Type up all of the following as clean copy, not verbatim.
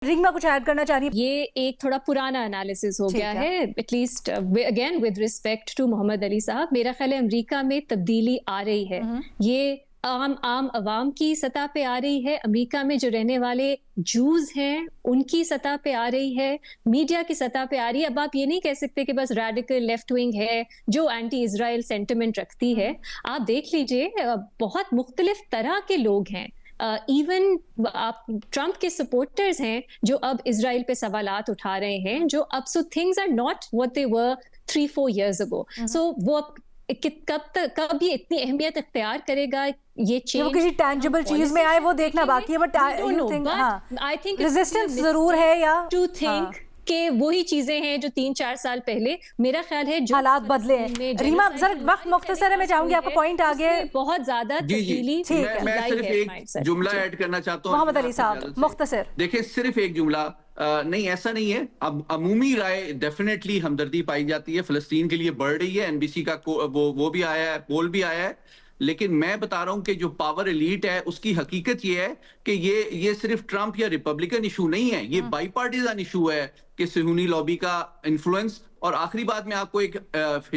रीमा कुछ ऐड करना चाह रही है? ये एक थोड़ा पुराना एनालिसिस हो गया है, at least again with respect to Mohammad Ali साहब। मेरा ख्याल है अमेरिका में तब्दीली आ रही है, ये आम अवाम की सतह पे आ रही है, अमेरिका में जो रहने वाले जूज हैं उनकी सतह पे आ रही है, मीडिया की सतह पे आ रही है। अब आप ये नहीं कह सकते कि बस रेडिकल लेफ्ट विंग है जो एंटी इजराइल सेंटिमेंट रखती है। आप देख लीजिए बहुत मुख्तलिफ तरह के लोग हैं। इवन आप ट्रंप के सपोर्टर्स हैं जो अब इजराइल पे सवालात उठा रहे हैं, जो अब so things are not what they were 3-4 years ago। So वो कब ये इतनी अहमियत इख्तियार करेगा, ये चेंज वो किसी टैंजिबल चीज में आए वो देखना बाकी है, बट आई थिंक रेजिस्टेंस जरूर है या टू थिंक कि वही चीजें हैं जो 3-4 साल पहले, मेरा ख्याल है जो हालात बदले हैं। रीमा जरा वक्त मुख्तसर है, मैं चाहूंगी आपका पॉइंट आगे बहुत ज्यादा तब्दीली। मैं सिर्फ एक जुमला ऐड करना चाहता हूँ मोहम्मद अली साहब, मुख्तसर। देखिए सिर्फ एक जुमला नहीं, ऐसा नहीं है। अब अमूमी राय डेफिनेटली हमदर्दी पाई जाती है, फिलिस्तीन के लिए बढ़ रही है। एनबीसी का वो भी आया है, पोल भी आया है। लेकिन मैं बता रहा हूं कि जो पावर एलीट है उसकी हकीकत ये है कि ये सिर्फ ट्रंप या रिपब्लिकन इशू नहीं है, ये बाईपार्टिजान इशू है कि सुन्नी लॉबी का इन्फ्लुएंस। और आखिरी बात मैं आपको एक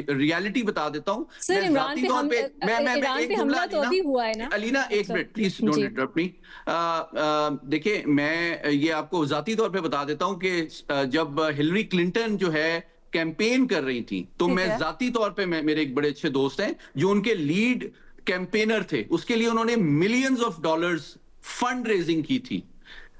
रियलिटी बता देता हूं। सर इमरान पे हमला तो अभी हुआ है ना। अलीना एक मिनट प्लीज डोंट इंटरप्ट मी। देखिए मैं ये आपको जाती तौर पे बता देता हूं कि जब हिलरी क्लिंटन जो है कैंपेन कर रही थी, तो मैं जाती तौर पे मेरे एक बड़े अच्छे दोस्त हैं जो उनके लीड कैंपेनर थे, उसके लिए उन्होंने millions of dollars fund raising की थी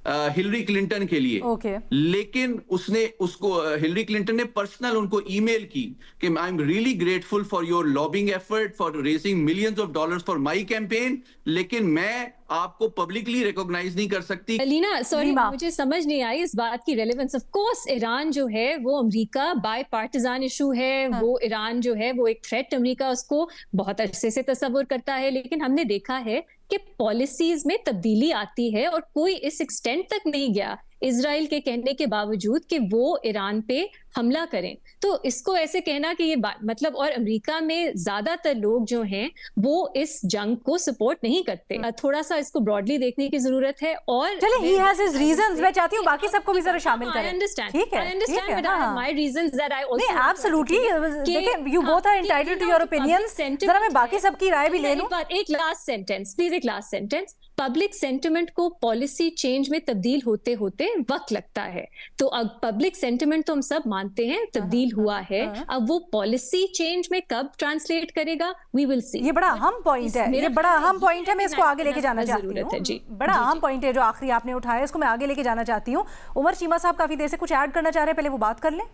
हिलरी क्लिंटन के लिए। लेकिन उसको हिलरी क्लिंटन ने पर्सनल उनको ईमेल की कि I am really grateful for your lobbying effort for raising millions of dollars for my campaign, लेकिन मैं आपको पब्लिकली रिकॉग्नाइज नहीं कर सकती। अलीना सॉरी, मुझे समझ नहीं आई इस बात की रेलेवेंस। ऑफ कोर्स ईरान जो है वो अमेरिका बाय पार्टिजान इशू है। वो ईरान जो है वो एक थ्रेट अमेरिका उसको बहुत अरसे से तस्वुर करता है, लेकिन हमने देखा है कि पॉलिसीज में तब्दीली आती है और कोई इस एक्सटेंट तक नहीं गया इजराइल के कहने के बावजूद कि वो ईरान पे हमला करें। तो इसको ऐसे कहना कि ये मतलब, और अमेरिका में ज्यादातर लोग जो हैं वो इस जंग को सपोर्ट नहीं करते। थोड़ा सा इसको ब्रॉडली देखने की जरूरत है। और चलिए ही हैज हिज रीजंस, मैं चाहती हूं बाकी सबको भी जरा शामिल करें। आई अंडरस्टैंड, ठीक है, I understand, but I have my reasons that I also. नहीं एब्सोल्युटली, देखिए you both are entitled to your opinions. जरा मैं बाकी सबकी राय भी ले लूं। एक लास्ट सेंटेंस प्लीज, एक लास्ट सेंटेंस। पब्लिक सेंटिमेंट को पॉलिसी चेंज में तब्दील होते होते वक्त लगता है। तो अब पब्लिक सेंटिमेंट तो हम सब मानते हैं तब्दील हुआ है, अब वो पॉलिसी चेंज में कब ट्रांसलेट करेगा वी विल सी। ये बड़ा अहम पॉइंट है, ये बड़ा अहम पॉइंट है, मैं इसको आगे लेके जाना चाहती हूँ। बड़ा अहम पॉइंट है जो आखिरी आपने उठाया, इसको मैं आगे लेके जाना चाहती हूँ। उमर चीमा साहब काफी देर से कुछ ऐड करना चाह रहे हैं, पहले वो बात कर लें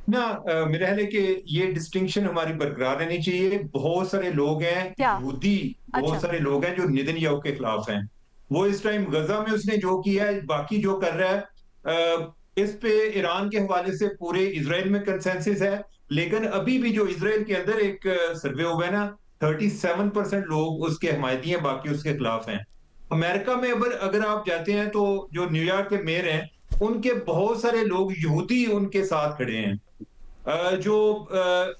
ना। मेरा ख्याल है कि ये डिस्टिंक्शन हमारी बरकरार रहनी चाहिए। बहुत सारे लोग हैं यहूदी, बहुत सारे लोग हैं जो नेतन्याहू के खिलाफ हैं। वो इस टाइम गजा में उसने जो किया है, बाकी जो कर रहा है, इस पे ईरान के हवाले से पूरे इजराइल में कंसेंसस है। लेकिन अभी भी जो इजराइल के अंदर एक सर्वे हुआ है ना, 37% लोग उसके हमायती हैं, बाकी उसके खिलाफ हैं। अमेरिका में अगर आप जाते हैं तो जो न्यूयॉर्क के मेयर हैं उनके बहुत सारे लोग यहूदी उनके साथ खड़े हैं। जो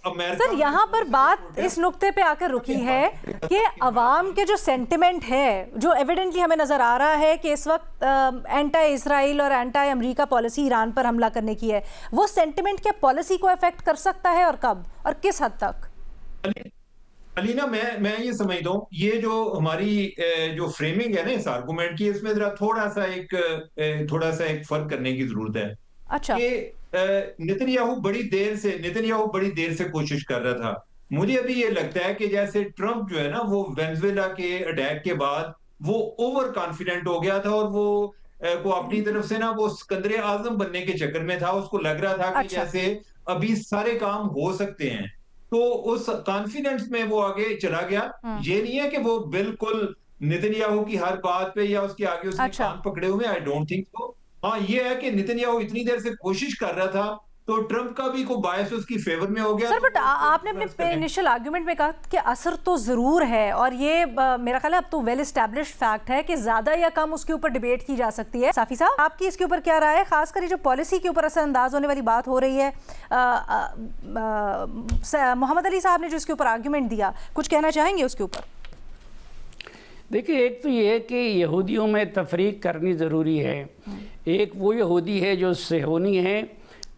अमेरिका सर यहाँ पर बात इस नुक्ते पे आकर रुकी है कि अवाम के जो सेंटिमेंट है, जो एविडेंटली हमें नजर आ रहा है कि इस वक्त एंटी इसराइल और एंटी अमेरिका पॉलिसी ईरान पर हमला करने की है, वो सेंटिमेंट क्या पॉलिसी को अफेक्ट कर सकता है और कब और किस हद तक? अलीना, मैं ये समझता हूँ ये जो हमारी जो फ्रेमिंग है ना इस आर्गुमेंट की, इसमें जरा थोड़ा सा एक फर्क करने की जरूरत है। अच्छा, नेतन्याहू बड़ी देर से कोशिश कर रहा था। मुझे अभी ये लगता है कि जैसे ट्रंप जो है ना, वो वेनेजुएला के अटैक के बाद वो ओवर कॉन्फिडेंट हो गया था और वो को अपनी तरफ से ना वो सिकंदर आजम बनने के चक्कर में था। उसको लग रहा था कि जैसे अभी सारे काम हो सकते हैं, तो उस कॉन्फिडेंस में वो आगे चला गया। ये नहीं है कि वो बिल्कुल नेतन्याहू की हर बात पे या उसके आगे उसने कान पकड़े हुए, आई डोंट थिंक सो। हाँ, ये है कि नेतन्याहू इतनी देर से कोशिश कर रहा था तो ट्रंप का भी कोई बायस उसकी फेवर में हो गया। सर बट आपने अपने इनिशियल आर्गुमेंट में कहा कि असर तो जरूर है, और ये मेरा ख्याल है अब तो वेल एस्टैब्लिश्ड फैक्ट है कि ज्यादा या कम उसके ऊपर डिबेट की जा सकती है। साफी साहब, आपकी इसके ऊपर क्या राय है? खासकर ये जो पॉलिसी के ऊपर असरअंदाज होने वाली बात हो रही है, मोहम्मद अली साहब ने जो इसके ऊपर आर्गुमेंट दिया, कुछ कहना चाहेंगे उसके ऊपर? देखिए, एक तो ये है कि यहूदियों में तफरीक करनी ज़रूरी है। एक वो यहूदी है जो सेहोनी है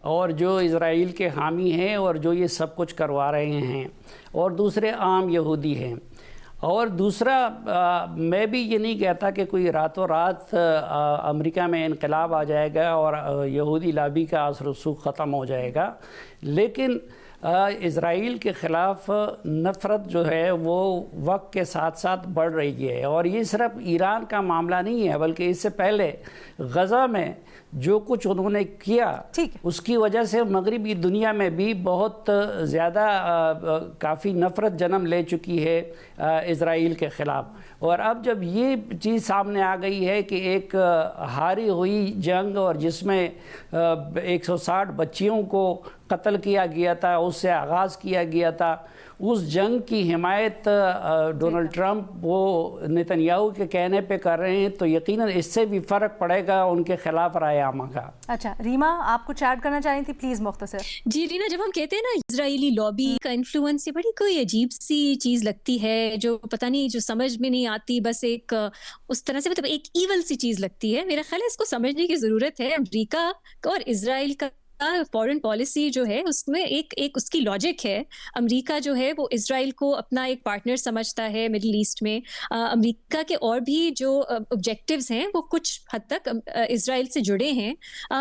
और जो इज़राइल के हामी हैं और जो ये सब कुछ करवा रहे हैं, और दूसरे आम यहूदी हैं। और दूसरा, मैं भी ये नहीं कहता कि कोई रातों रात अमेरिका में इनकलाब आ जाएगा और यहूदी लॉबी का असर रसूख ख़त्म हो जाएगा, लेकिन इज़राइल के ख़िलाफ़ नफ़रत जो है वो वक्त के साथ साथ बढ़ रही है। और ये सिर्फ ईरान का मामला नहीं है, बल्कि इससे पहले गज़ा में जो कुछ उन्होंने किया उसकी वजह से मगरिबी दुनिया में भी बहुत ज़्यादा काफ़ी नफ़रत जन्म ले चुकी है इज़राइल के ख़िलाफ़। और अब जब ये चीज़ सामने आ गई है कि एक हारी हुई जंग और जिसमें 160 बच्चियों को कत्ल किया गया था, उससे आगाज़ किया गया था, उस जंग की हिमायत डोनाल्ड ट्रंप वो नेतन्याहू के कहने पे कर रहे हैं, तो यकीनन इससे भी फ़र्क पड़ेगा उनके खिलाफ राय आमा का। अच्छा रीमा, आप कुछ ऐड करना चाह रही थी, प्लीज़ मुख्तसर। जी रीना, जब हम कहते हैं ना इजरायली लॉबी का इन्फ्लुएंस, ये बड़ी कोई अजीब सी चीज़ लगती है जो पता नहीं, जो समझ में नहीं आती, बस एक उस तरह से मतलब एक ईवल सी चीज़ लगती है। मेरा ख्याल है इसको समझने की ज़रूरत है। अमेरिका और इजराइल का फॉरेन पॉलिसी जो है उसमें एक उसकी लॉजिक है। अमेरिका जो है वो इजराइल को अपना एक पार्टनर समझता है मिडिल ईस्ट में। अमेरिका के और भी जो ऑब्जेक्टिव्स हैं वो कुछ हद तक इजराइल से जुड़े हैं,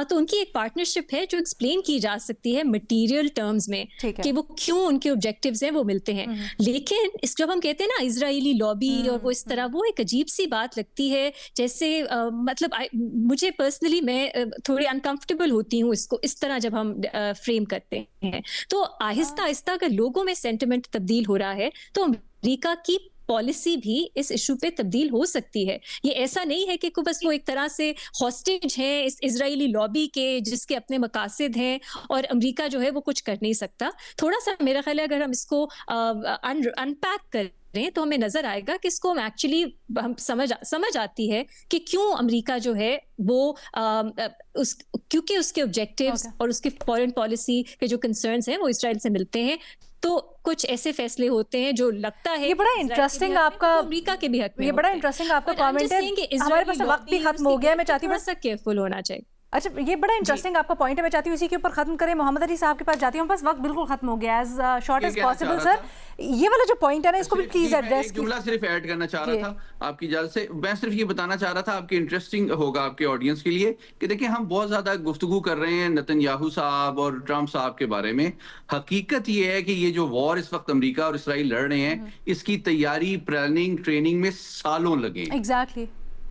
तो उनकी एक पार्टनरशिप है जो एक्सप्लेन की जा सकती है मटेरियल टर्म्स में कि वो क्यों उनके ऑब्जेक्टिव्स हैं वो मिलते हैं। लेकिन इस जब हम कहते हैं ना इजरायली लॉबी और वो इस तरह, वो एक अजीब सी बात लगती है। जैसे मतलब मुझे पर्सनली मैं थोड़ी अनकंफर्टेबल होती हूँ इसको इस जब हम फ्रेम करते हैं। तो आहिस्ता आहिस्ता अगर लोगों में सेंटिमेंट तब्दील हो रहा है तो अमेरिका की पॉलिसी भी इस इशू पे तब्दील हो सकती है। ये ऐसा नहीं है कि बस वो एक तरह से हॉस्टेज हैं इस इजरायली लॉबी के जिसके अपने मकासद हैं और अमेरिका जो है वो कुछ कर नहीं सकता। थोड़ा सा मेरा ख्याल है अगर हम इसको अनपैक करें तो हमें नजर आएगा कि इसको हम एक्चुअली हम समझ आती है कि क्यों अमेरिका जो है वो क्योंकि उसके ऑब्जेक्टिव्स और उसकी फॉरेन पॉलिसी के जो कंसर्न्स हैं वो इजराइल से मिलते हैं। तो कुछ ऐसे फैसले होते हैं जो लगता है ये बड़ा इंटरेस्टिंग आपका अमेरिका के भी हक में, ये बड़ा इंटरेस्टिंग आपका कमेंट है। हमारे पास वक्त भी खत्म हो गया है, मैं चाहती हूँ थोड़ा सा केयरफुल होना चाहिए। अच्छा, ये बड़ा इंटरेस्टिंग आपका पॉइंट है, मैं चाहती हूँ इसी के ऊपर खत्म करें। मोहम्मद अली साहब के पास जाती हूँ, बस वक्त बिल्कुल खत्म हो गया, as short as possible. Sir ये वाला जो पॉइंट है ना इसको भी प्लीज एड्रेस। एक जुमला सिर्फ ऐड करना चाह रहा था आपकी इजाजत से। मैं सिर्फ ये बताना चाह रहा था, आपके इंटरेस्टिंग होगा आपके ऑडियंस के लिए, कि देखिए हम बहुत ज्यादा गुफ्तगू कर रहे हैं नेतन्याहू साहब और ट्रंप साहब के बारे में। हकीकत ये है कि ये जो वॉर इस वक्त अमेरिका और इसराइल लड़ रहे हैं, इसकी तैयारी, प्लानिंग, ट्रेनिंग में सालों लगे। एग्जैक्टली,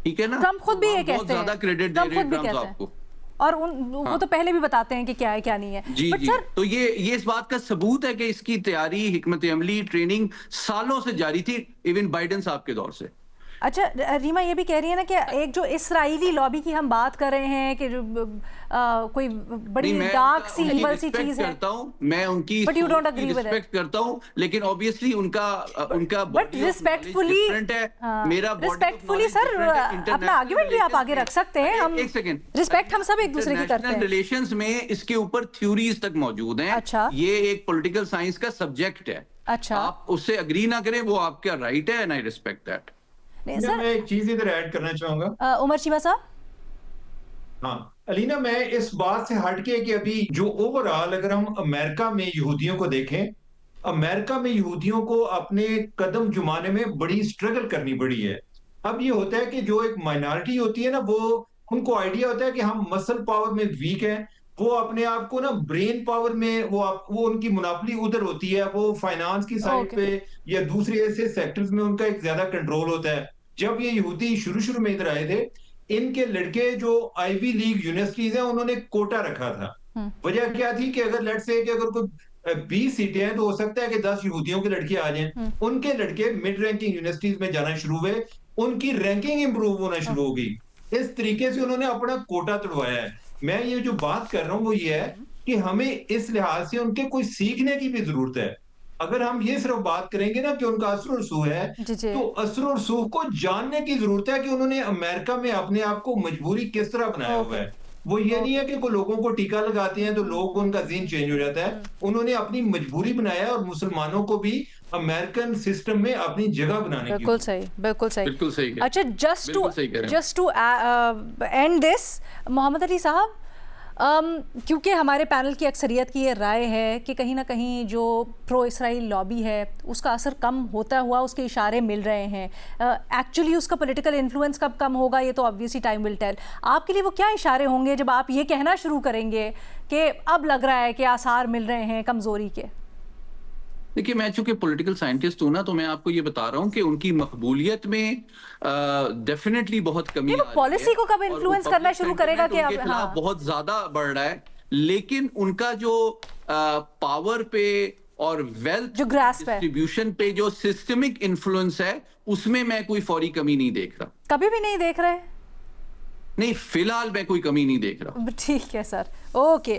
ठीक है ना। ट्रंप खुद भी ये कहते हैं, बहुत ज्यादा क्रेडिट दे रहे हैं ट्रंप साहब को, और वो तो पहले भी बताते हैं कि क्या है क्या नहीं है। जी बट जी, तो ये इस बात का सबूत है कि इसकी तैयारी, हिकमत अमली, ट्रेनिंग सालों से जारी थी, इवन बाइडेन साहब के दौर से। अच्छा रीमा, ये भी कह रही है ना कि एक जो इसराइली लॉबी की हम बात कर रहे हैं कि जो कोई बड़ी डार्क सी इवल सी चीज है, करता हूं मैं उनकी, but you don't agree with it. Respect करता हूं, लेकिन ऑब्वियसली उनका बट रिस्पेक्टफुली, मेरा रिस्पेक्टफुली सर अपना आर्गुमेंट भी आप आगे रख सकते हैं। हम एक सेकंड, रिस्पेक्ट हम सब एक दूसरे की करते हैं। रिलेशंस में इसके ऊपर थ्योरीज तक मौजूद हैं। अच्छा, ये एक पॉलिटिकल साइंस का सब्जेक्ट है। अच्छा, आप उससे अग्री ना करें, वो आपका राइट है, एंड आई रिस्पेक्ट दैट। मैं एक चीज इधर ऐड करना चाहूंगा। उमर चीमा साहब। हाँ अलीना, मैं इस बात से हटके कि अभी जो ओवरऑल अगर हम अमेरिका में यहूदियों को देखें, अमेरिका में यहूदियों को अपने कदम जुमाने में बड़ी स्ट्रगल करनी पड़ी है। अब ये होता है कि जो एक माइनॉरिटी होती है ना, वो उनको आइडिया होता है कि हम मसल पावर में वीक हैं, वो अपने आप को ना ब्रेन पावर में वो उनकी मुनाफली उधर होती है, वो फाइनेंस की साइड पे या दूसरे ऐसे सेक्टर्स में उनका एक ज्यादा कंट्रोल होता है। जब ये यहूदी शुरू में इधर आए थे, इनके लड़के जो आईवी लीग यूनिवर्सिटीज हैं उन्होंने कोटा रखा था। वजह क्या थी कि अगर लेट्स से कि अगर कोई 20 सीटें हैं तो हो सकता है कि 10 यहूदियों के लड़के आ जाएं। उनके लड़के मिड रैंकिंग यूनिवर्सिटीज में जाना शुरू हुए, उनकी रैंकिंग इंप्रूव होना शुरू हो गई। इस तरीके से उन्होंने अपना कोटा तोड़वाया है। मैं ये जो बात कर रहा हूं वो ये है कि हमें इस लिहाज से उनके कोई सीखने की भी जरूरत है। अगर हम ये सिर्फ बात करेंगे ना कि उनका असर और सूह है, तो असर और सूह को जानने की जरूरत है कि उन्होंने अमेरिका में अपने आप को मजबूरी किस तरह बनाया हुआ है। वो ये नहीं है कि कोई लोगों को टीका लगाते हैं तो लोगों को उनका ज़हन चेंज हो जाता है। उन्होंने अपनी मजबूरी बनाया और मुसलमानों को भी अमेरिकन सिस्टम में अपनी जगह बनाने की। बिल्कुल सही, बिल्कुल सही, बिल्कुल सही कह- अच्छा, just to end this, Mohammad Ali साहब, क्योंकि हमारे पैनल की अक्सरियत की ये राय है कि कहीं ना कहीं जो प्रो इसराइल लॉबी है उसका असर कम होता हुआ उसके इशारे मिल रहे हैं, एक्चुअली उसका पॉलिटिकल इन्फ्लुएंस कब कम होगा ये तो ऑब्वियसली टाइम विल टेल। आपके लिए वो क्या इशारे होंगे जब आप ये कहना शुरू करेंगे कि अब लग रहा है कि आसार मिल रहे हैं कमज़ोरी के? देखिए, मैं चूंकि पॉलिटिकल साइंटिस्ट हूं ना, तो मैं आपको ये बता रहा हूं कि उनकी मकबूलियत में डेफिनेटली बहुत कमी आ रही है। पॉलिसी को कब इन्फ्लुएंस करना शुरू करेगा कि उनके खिलाफ बहुत ज्यादा बढ़ रहा है, लेकिन उनका जो पावर पे और वेल्थ जो ग्रास्प है, डिस्ट्रीब्यूशन पे जो सिस्टमिक इन्फ्लुएंस है, उसमें मैं कोई फौरी कमी नहीं देख रहा। कभी भी नहीं देख रहे? नहीं, फिलहाल मैं कोई कमी नहीं देख रहा। ठीक है सर, ओके।